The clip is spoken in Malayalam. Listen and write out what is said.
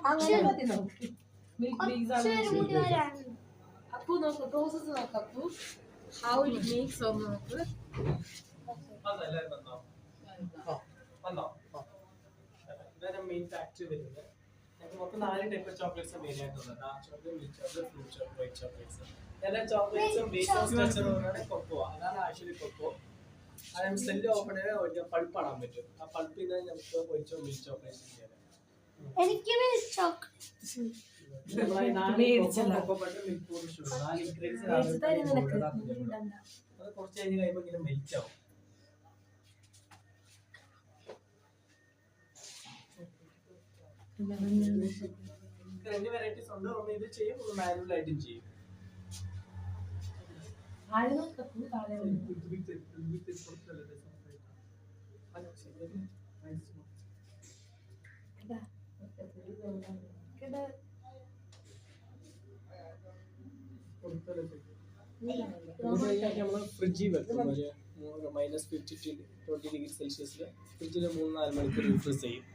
അങ്ങനെ മതി നമുക്ക്. അപ്പു നോക്ക് പ്രോസസ് നോക്ക് Appu. How it makes of നോക്ക്. ഇതാണ് മെയിൻ ഫാക്ടറി വരുന്നത്. ഞങ്ങൾക്ക് മൊത്തം 4 ടൈപ്പ് ചോക്ലേറ്റ്സ് മെയിൻ ആയിട്ടുള്ളത്. Dark chocolate, milk chocolate, fruit chocolate, white chocolates. എല്ലാ ചോക്ലേറ്റ്സും ബേസ് ഓഫ് സ്ട്രക്ചർ പറഞ്ഞാൽ കൊക്കോ. അതാണ് ആക്ച്വലി കൊക്കോ. അത് സെല്ല് ഓപ്പൺ ചെയ്താൽ ഒരു പൾപ്പ് കാണാൻ പറ്റും. ആ പൾപ്പിൽ നിന്ന് നമുക്ക് ഒഴിച്ചോ മിൽക്ക് ചോക്ലേറ്റ് ചെയ്യാം. എനിക്ക് അത് കുറച്ച് കഴിഞ്ഞ് കഴിയുമ്പോൾ ഇങ്ങനെ മെൽറ്റ് ആവും. രണ്ട് വെറൈറ്റീസ് ഉണ്ട്. ഒന്ന് ഇത് ചെയ്യും, ഒന്ന് മാനുവൽ ആയിട്ടും ചെയ്യും. നമ്മള് ഫ്രിഡ്ജിൽ വെക്കും. ഒരു -50-20°C ഫ്രിഡ്ജിൽ 3-4 മണിക്കൂർ റീഫ്രീസ് ചെയ്യും.